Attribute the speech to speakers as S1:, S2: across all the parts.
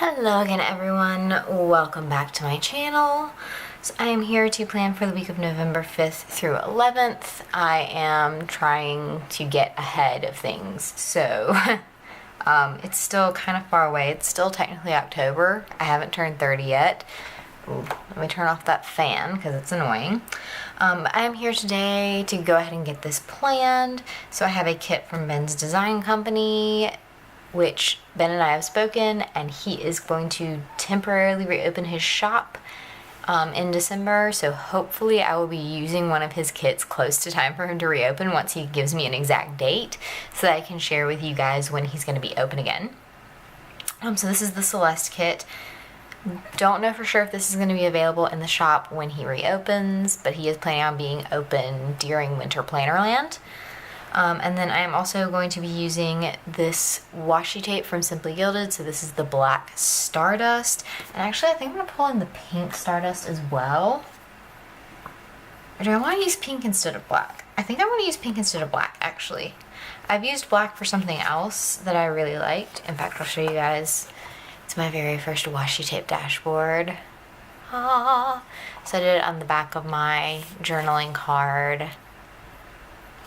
S1: Hello again everyone, welcome back to my channel. So I am here to plan for the week of November 5th through 11th. I am trying to get ahead of things, so it's still kind of far away. It's still technically October. I haven't turned 30 yet. Ooh, let me turn off that fan because it's annoying. I am here today to go ahead and get this planned. So I have a kit from Ben's Design Company, which Ben and I have spoken, and he is going to temporarily reopen his shop in December, so hopefully I will be using one of his kits close to time for him to reopen once he gives me an exact date so that I can share with you guys when he's going to be open again. So this is the Celeste kit. Don't know for sure if this is going to be available in the shop when he reopens, but he is planning on being open during Winter Plannerland. And then I am also going to be using this washi tape from Simply Gilded. So this is the black Stardust. And actually I think I'm going to pull in the pink Stardust as well. Or do I want to use pink instead of black? I think I want to use pink instead of black, actually. I've used black for something else that I really liked. In fact, I'll show you guys. It's my very first washi tape dashboard. Ah. So I did it on the back of my journaling card.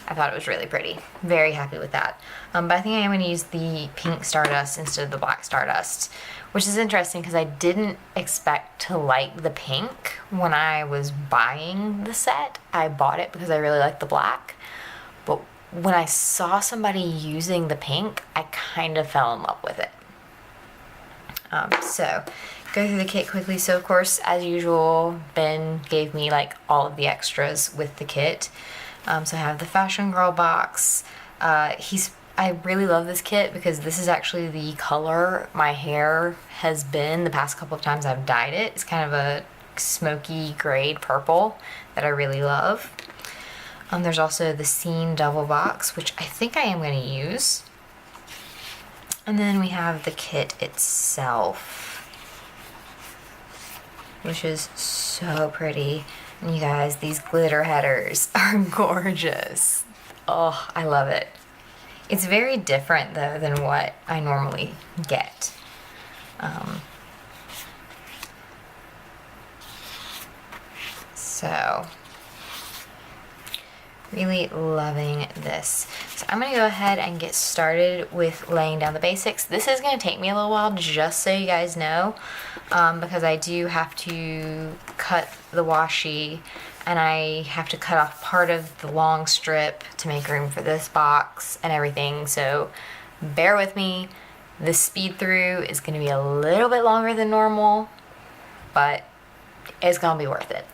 S1: I thought it was really pretty. Very happy with that. But I think I'm going to use the pink Stardust instead of the black Stardust, which is interesting because I didn't expect to like the pink when I was buying the set. I bought it because I really like the black, but when I saw somebody using the pink, I kind of fell in love with it. So go through the kit quickly. So of course, as usual, Ben gave me like all of the extras with the kit. So I have the Fashion Girl box. I really love this kit because this is actually the color my hair has been the past couple of times I've dyed it. It's kind of a smoky grayed purple that I really love. There's also the Scene Double box, which I think I am going to use. And then we have the kit itself, which is so pretty. And you guys, these glitter headers are gorgeous. Oh, I love it. It's very different though than what I normally get. So really loving this. So I'm going to go ahead and get started with laying down the basics. This is going to take me a little while, just so you guys know, because I do have to cut the washi and I have to cut off part of the long strip to make room for this box and everything. So bear with me. The speed through is going to be a little bit longer than normal, but it's going to be worth it.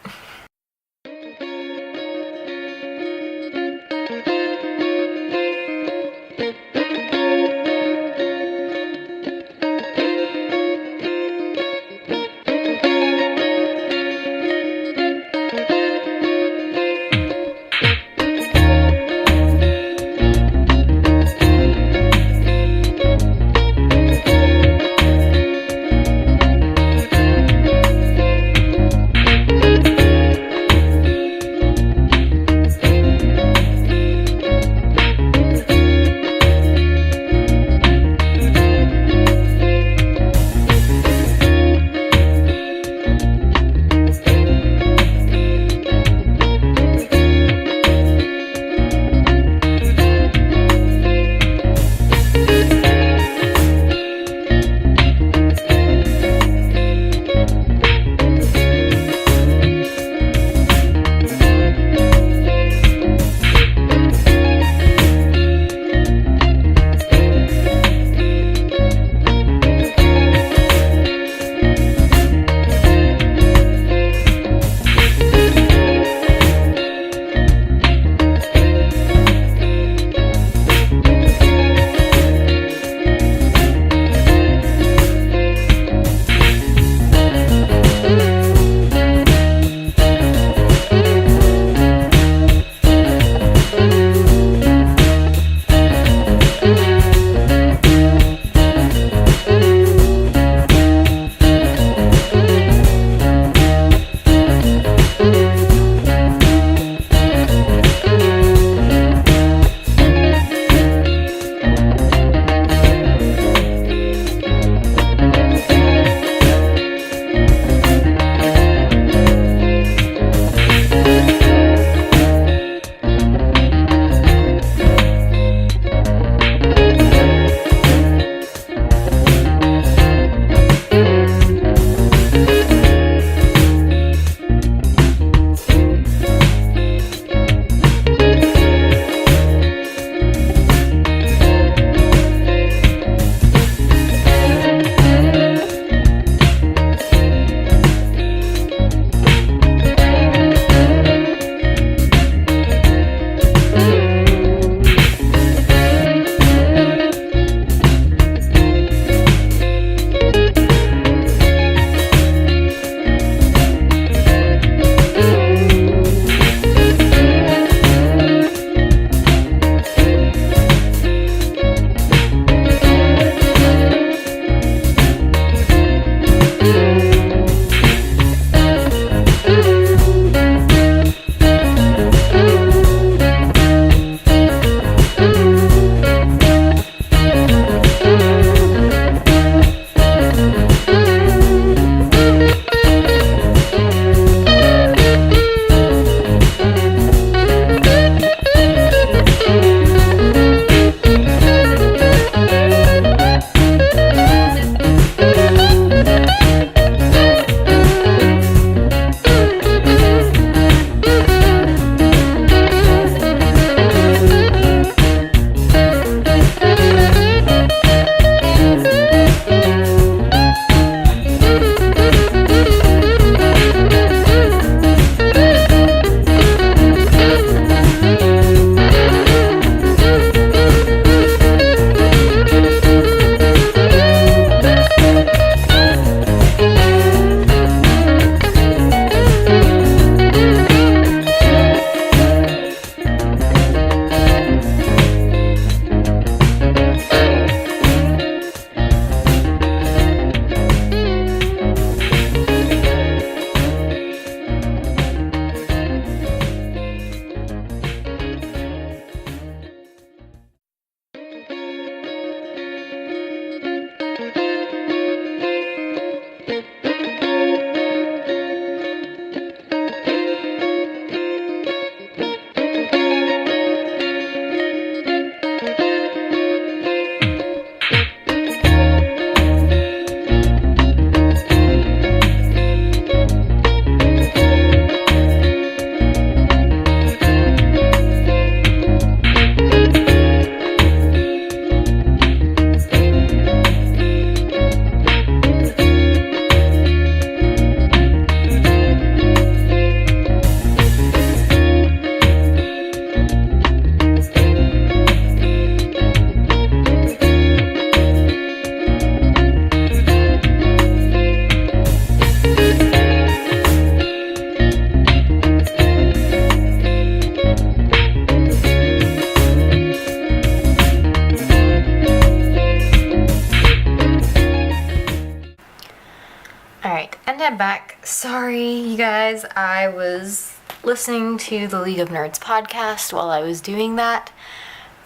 S1: Alright, and I'm back. Sorry, you guys, I was listening to the League of Nerds podcast while I was doing that,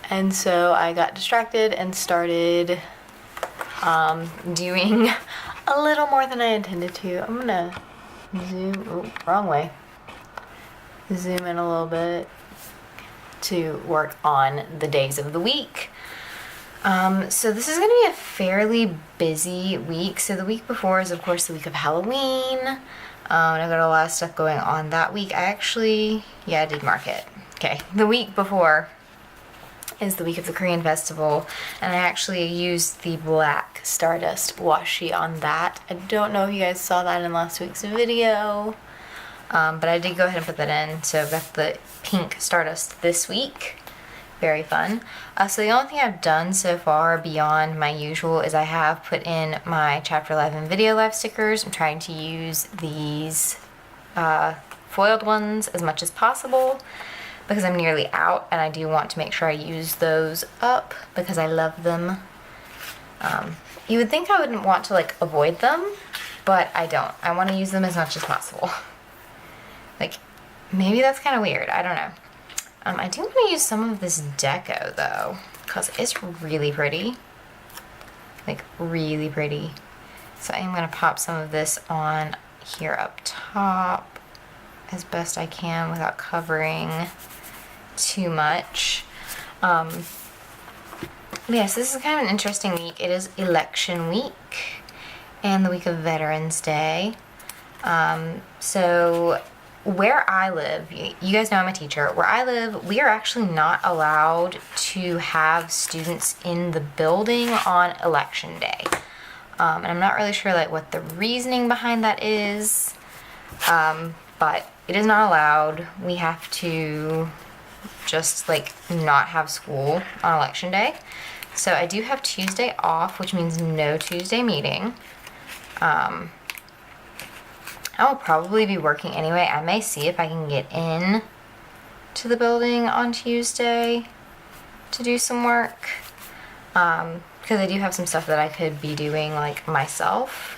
S1: and so I got distracted and started doing a little more than I intended to. I'm gonna wrong way. Zoom in a little bit to work on the days of the week. So this is going to be a fairly busy week. So the week before is, of course, the week of Halloween. And I've got a lot of stuff going on that week. I did mark it. Okay, the week before is the week of the Korean festival, and I actually used the black Stardust washi on that. I don't know if you guys saw that in last week's video, but I did go ahead and put that in. So I've got the pink Stardust this week. Very fun. So the only thing I've done so far beyond my usual is I have put in my Chapter 11 video live stickers. I'm trying to use these foiled ones as much as possible because I'm nearly out, and I do want to make sure I use those up because I love them. You would think I wouldn't want to like avoid them, but I don't. I want to use them as much as possible. Like, maybe that's kind of weird. I don't know. I do want to use some of this deco though, because it's really pretty. Like, really pretty. So I'm going to pop some of this on here up top as best I can without covering too much. Yes, this is kind of an interesting week. It is election week and the week of Veterans Day. So where I live, you guys know I'm a teacher. Where I live, we are actually not allowed to have students in the building on election day. And I'm not really sure like what the reasoning behind that is, but it is not allowed. We have to just like not have school on election day. So I do have Tuesday off, which means no Tuesday meeting. I will probably be working anyway. I may see if I can get in to the building on Tuesday to do some work, because I do have some stuff that I could be doing like myself,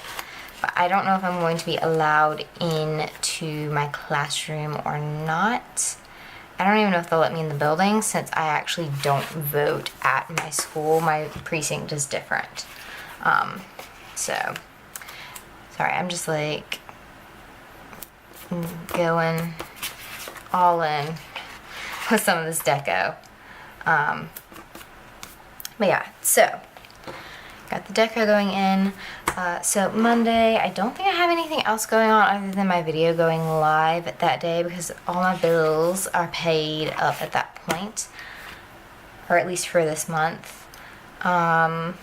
S1: but I don't know if I'm going to be allowed in to my classroom or not. I don't even know if they'll let me in the building since I actually don't vote at my school. My precinct is different. So, sorry, I'm just like going all in with some of this deco. But yeah, so got the deco going in. So Monday, I don't think I have anything else going on other than my video going live that day because all my bills are paid up at that point, or at least for this month. Yeah,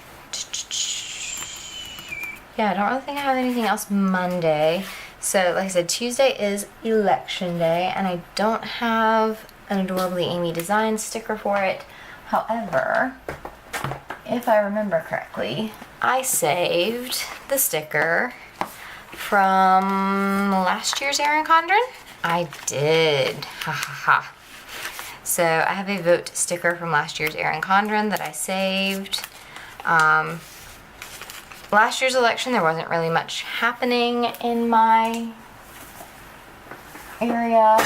S1: I don't really think I have anything else Monday. So like I said, Tuesday is election day, and I don't have an Adorably Amy design sticker for it. However, if I remember correctly, I saved the sticker from last year's Erin Condren. I did. Ha ha ha. So I have a vote sticker from last year's Erin Condren that I saved. Last year's election, there wasn't really much happening in my area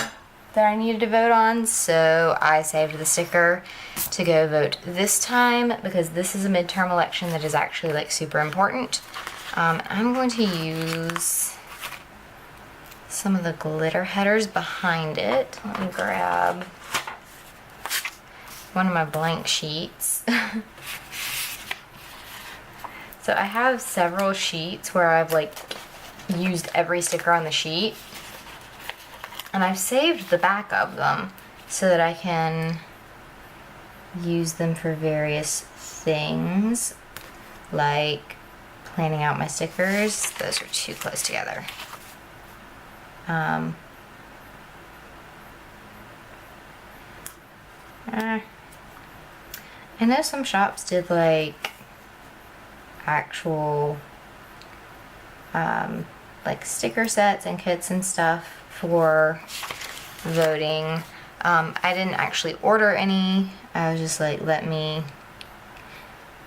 S1: that I needed to vote on, so I saved the sticker to go vote this time because this is a midterm election that is actually like super important. I'm going to use some of the glitter headers behind it. Let me grab one of my blank sheets. So I have several sheets where I've like used every sticker on the sheet, and I've saved the back of them so that I can use them for various things, like planning out my stickers. Those are too close together. I know some shops did like actual like sticker sets and kits and stuff for voting. I didn't actually order any. I was just like, let me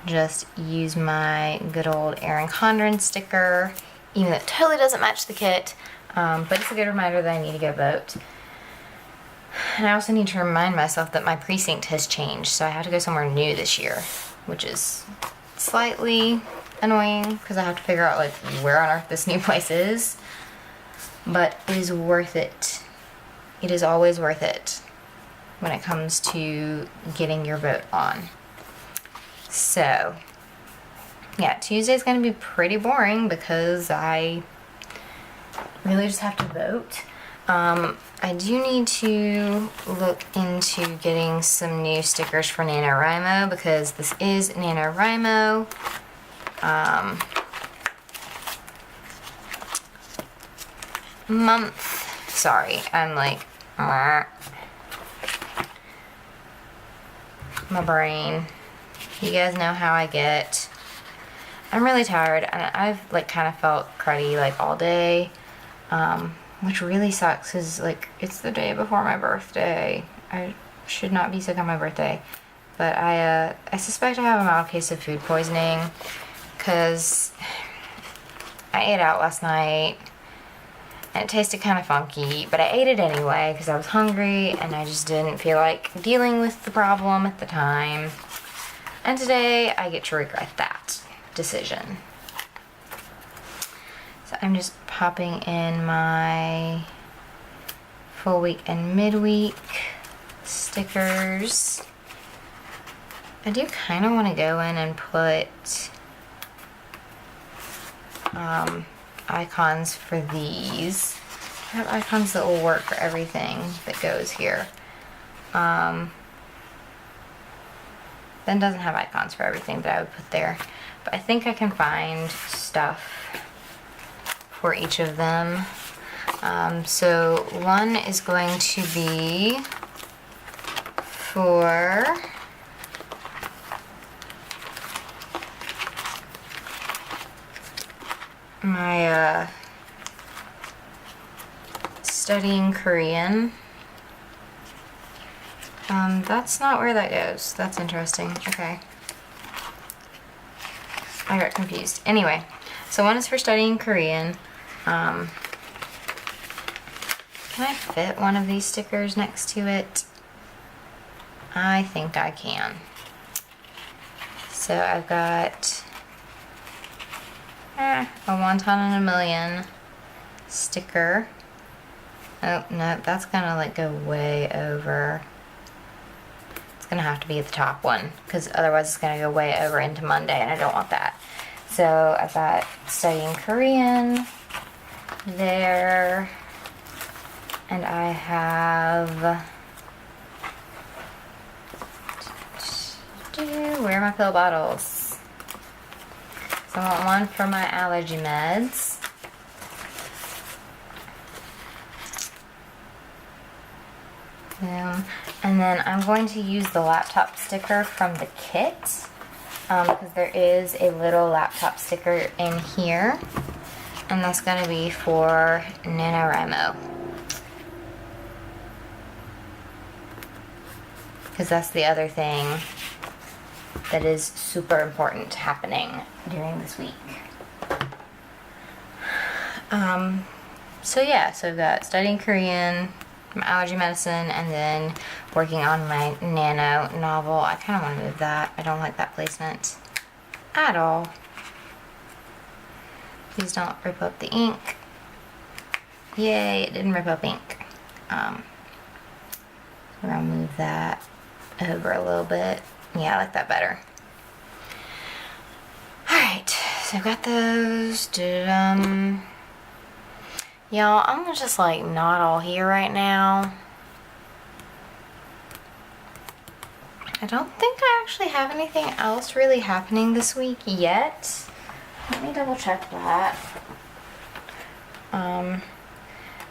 S1: just use my good old Erin Condren sticker even though it totally doesn't match the kit, but it's a good reminder that I need to go vote. And I also need to remind myself that my precinct has changed, so I have to go somewhere new this year, which is slightly annoying because I have to figure out like where on earth this new place is, but it is worth it. It is always worth it when it comes to getting your vote on. So yeah, Tuesday's gonna be pretty boring because I really just have to vote. I do need to look into getting some new stickers for NaNoWriMo because this is NaNoWriMo. Month. Sorry, I'm like, my brain. You guys know how I get. I'm really tired and I've like kind of felt cruddy like all day. Which really sucks because like it's the day before my birthday. I should not be sick on my birthday, but I suspect I have a mild case of food poisoning because I ate out last night and it tasted kind of funky, but I ate it anyway because I was hungry and I just didn't feel like dealing with the problem at the time. And today I get to regret that decision. So I'm just popping in my full week and midweek stickers. I do kind of want to go in and put icons for these. I have icons that will work for everything that goes here. Ben doesn't have icons for everything that I would put there, but I think I can find stuff for each of them. So one is going to be for my studying Korean. That's not where that goes. That's interesting. Okay. I got confused. Anyway, so one is for studying Korean. Can I fit one of these stickers next to it? I think I can. So I've got a wonton in a million sticker. Oh, no, that's gonna like go way over. It's gonna have to be the top one because otherwise it's gonna go way over into Monday and I don't want that. So I've got studying Korean there, and I have, where are my pill bottles? So I want one for my allergy meds. And then I'm going to use the laptop sticker from the kit because there is a little laptop sticker in here, and that's going to be for NaNoWriMo because that's the other thing that is super important happening during this week. So yeah, so I've got studying Korean, my allergy medicine, and then working on my nano novel. I kind of want to move that. I don't like that placement at all. Please don't rip up the ink. Yay, it didn't rip up ink. I'm gonna move that over a little bit. Yeah, I like that better. Alright, so I've got those. Y'all, I'm just like not all here right now. I don't think I actually have anything else really happening this week yet. Let me double check that. I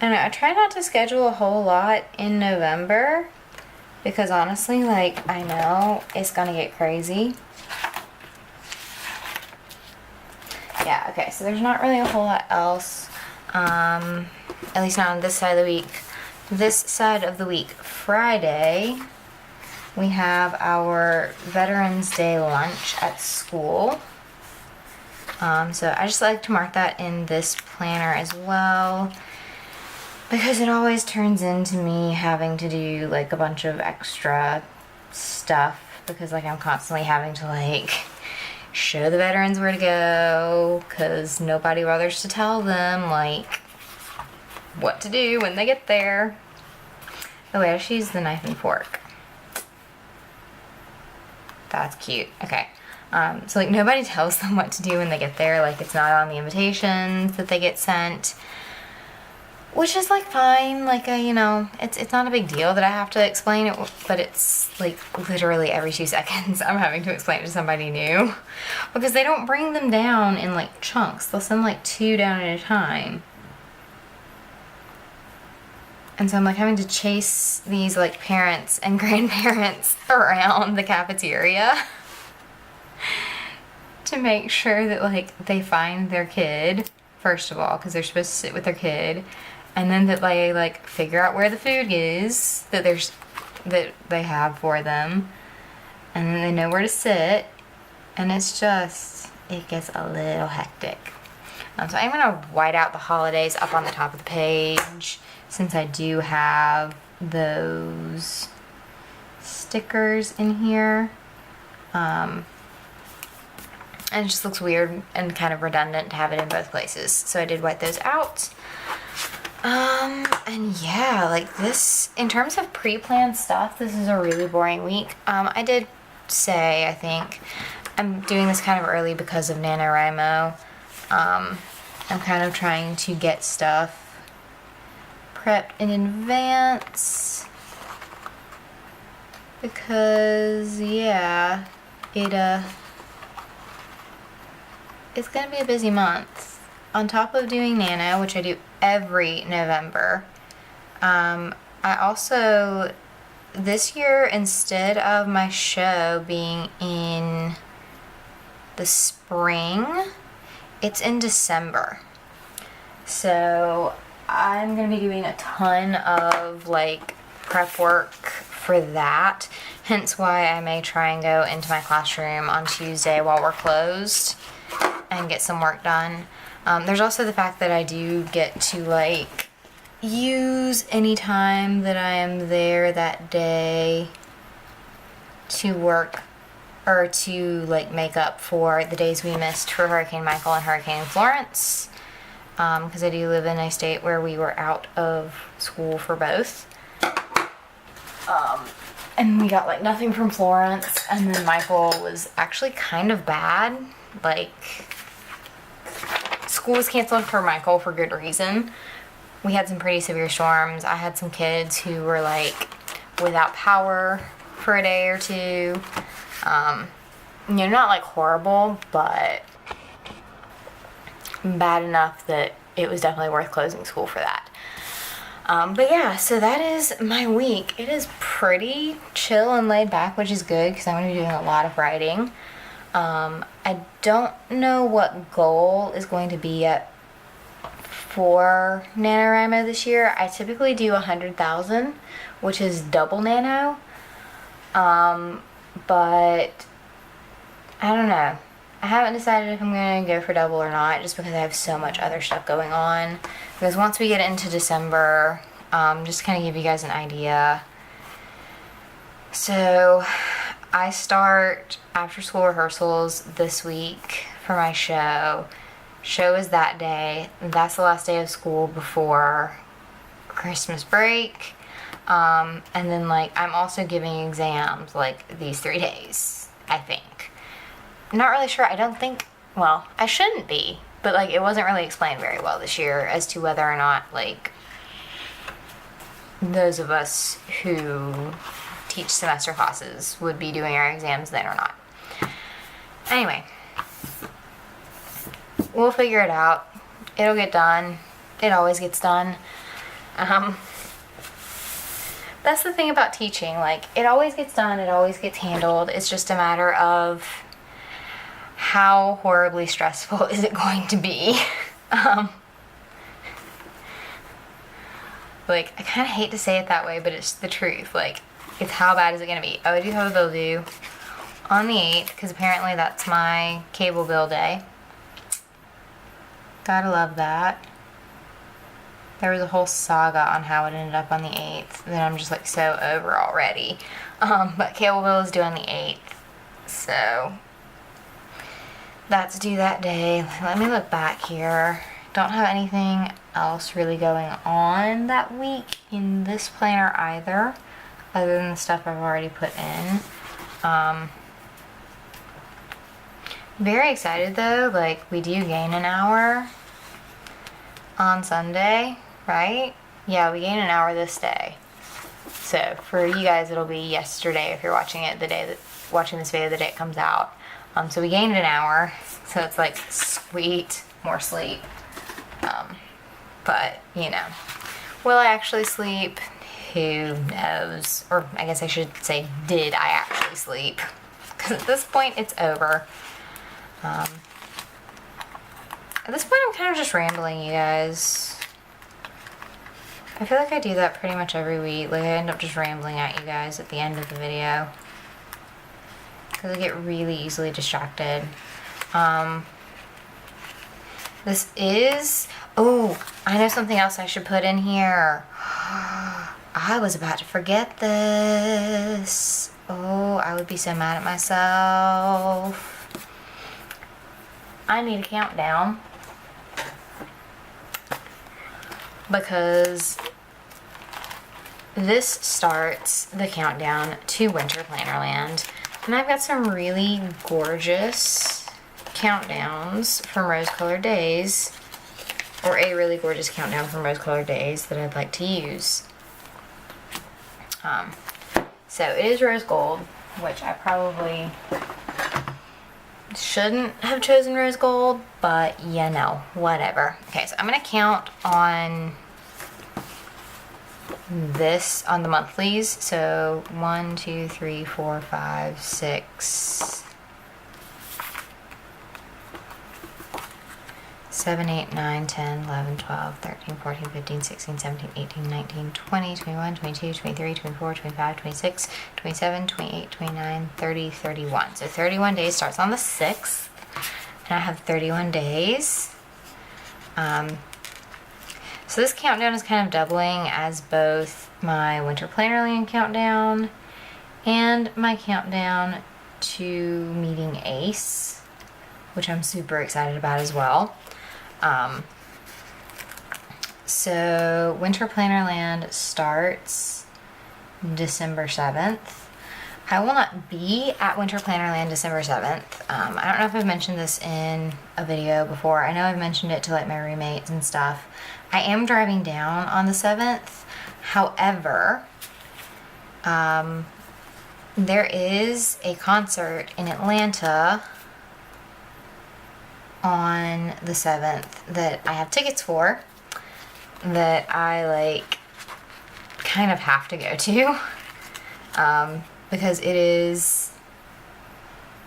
S1: don't know, I try not to schedule a whole lot in November because honestly, like, I know it's gonna get crazy. Yeah, okay, so there's not really a whole lot else. At least not on this side of the week. This side of the week, Friday, we have our Veterans Day lunch at school. So I just like to mark that in this planner as well, because it always turns into me having to do like a bunch of extra stuff, because like I'm constantly having to like show the veterans where to go, because nobody bothers to tell them like what to do when they get there. Oh wait, I should use the knife and fork. That's cute. Okay. So like nobody tells them what to do when they get there. Like it's not on the invitations that they get sent, which is like fine. Like you know, it's not a big deal that I have to explain it, but it's like literally every 2 seconds I'm having to explain it to somebody new, because they don't bring them down in like chunks. They'll send like 2 down at a time. And so I'm like having to chase these like parents and grandparents around the cafeteria to make sure that like they find their kid, first of all, because they're supposed to sit with their kid, and then that they like figure out where the food is that they have for them, and then they know where to sit, and it's just, it gets a little hectic. So I'm gonna white out the holidays up on the top of the page, since I do have those stickers in here. And it just looks weird and kind of redundant to have it in both places. So I did white those out. And yeah, like this, in terms of pre-planned stuff, this is a really boring week. I did say, I think, I'm doing this kind of early because of NaNoWriMo. I'm kind of trying to get stuff prepped in advance, because yeah, it's gonna be a busy month. On top of doing Nano, which I do every November, I also, this year, instead of my show being in the spring, it's in December. So I'm gonna be doing a ton of like prep work for that, hence why I may try and go into my classroom on Tuesday while we're closed and get some work done. There's also the fact that I do get to like use any time that I am there that day to work, or to like make up for the days we missed for Hurricane Michael and Hurricane Florence, because I do live in a state where we were out of school for both. And we got like nothing from Florence, and then Michael was actually kind of bad. Like, school was canceled for Michael for good reason. We had some pretty severe storms. I had some kids who were like without power for a day or 2. You know, not like horrible, but bad enough that it was definitely worth closing school for that. But yeah, so that is my week. It is pretty chill and laid back, which is good because I'm going to be doing a lot of writing. I don't know what goal is going to be at for NaNoWriMo this year. I typically do 100,000, which is double Nano. But I don't know. I haven't decided if I'm going to go for double or not, just because I have so much other stuff going on. Because once we get into December, just to kind of give you guys an idea. So I start after school rehearsals this week for my show. Show is that day. That's the last day of school before Christmas break. And then like I'm also giving exams like these 3 days, I think. I'm not really sure. I don't think, well, I shouldn't be, but like it wasn't really explained very well this year as to whether or not like those of us who teach semester classes would be doing our exams then or not. Anyway, we'll figure it out. It'll get done. It always gets done. That's the thing about teaching. Like, it always gets done. It always gets handled. It's just a matter of how horribly stressful is it going to be. Like, I kind of hate to say it that way, but it's the truth. Like, it's how bad is it going to be? Oh, I do have a bill due on the 8th, because apparently that's my cable bill day. Gotta love that. There was a whole saga on how it ended up on the 8th that I'm just like so over already. But Cableville is due on the 8th. So that's due that day. Let me look back here. Don't have anything else really going on that week in this planner either, other than the stuff I've already put in. Very excited though, like we do gain an hour on Sunday, right? Yeah, we gain an hour this day. So for you guys, it'll be yesterday if you're watching it watching this video the day it comes out. So we gained an hour, so it's like sweet, more sleep. But you know, will I actually sleep? Who knows? Or I guess I should say, did I actually sleep? Because at this point, it's over. At this point, I'm kind of just rambling, you guys. I feel like I do that pretty much every week. Like, I end up just rambling at you guys at the end of the video. Because I get really easily distracted. This is... Oh, I know something else I should put in here. I was about to forget this. Oh, I would be so mad at myself. I need a countdown. Because this starts the countdown to Winter Plannerland. And I've got some really gorgeous countdowns from Rose Colored Days. Or a really gorgeous countdown from Rose Colored Days that I'd like to use. So it is rose gold, which I probably shouldn't have chosen rose gold, but you know, whatever. Okay, so I'm gonna count on this on the monthlies. So 1, 2, 3, 4, 5, 6, 7, 8, 9, 10, 11, 12, 13, 14, 15, 16, 17, 18, 19, 20, 21, 22, 23, 24, 25, 26, 27, 28, 29, 30, 31. So 31 days starts on the 6th. And I have 31 days. So this countdown is kind of doubling as both my Winter Plannerland countdown and my countdown to meeting Ace, which I'm super excited about as well. So Winter Plannerland starts December 7th. I will not be at Winter Plannerland December 7th. I don't know if I've mentioned this in a video before. I know I've mentioned it to like my roommates and stuff. I am driving down on the 7th. However, there is a concert in Atlanta on the 7th that I have tickets for that I like kind of have to go to because it is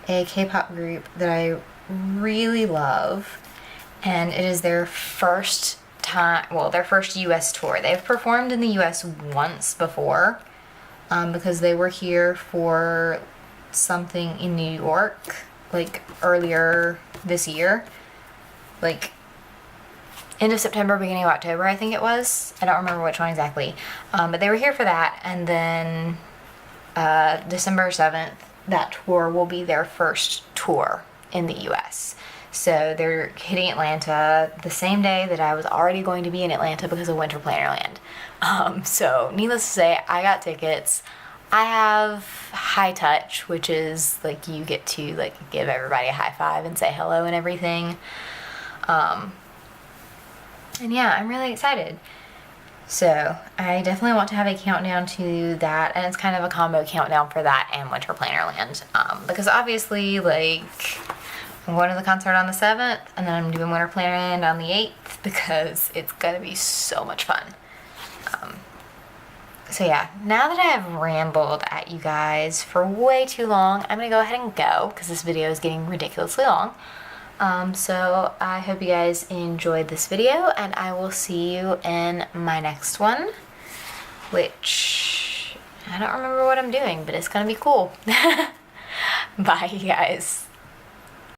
S1: a K-pop group that I really love, and it is their first time, well, their first US tour. They've performed in the US once before because they were here for something in New York like earlier this year, like end of September, beginning of October, I think it was. I don't remember which one exactly. But they were here for that, and then December 7th, that tour will be their first tour in the US. So they're hitting Atlanta the same day that I was already going to be in Atlanta because of Winter Plannerland. So needless to say, I got tickets. I have high touch, which is like you get to like give everybody a high five and say hello and everything. And yeah, I'm really excited. So I definitely want to have a countdown to that, and it's kind of a combo countdown for that and Winter Plannerland. Because obviously, like, I'm going to the concert on the 7th, and then I'm doing Winter Plannerland on the 8th because it's going to be so much fun. So yeah, now that I have rambled at you guys for way too long, I'm going to go ahead and go because this video is getting ridiculously long. So I hope you guys enjoyed this video, and I will see you in my next one, which I don't remember what I'm doing, but it's going to be cool. Bye, you guys.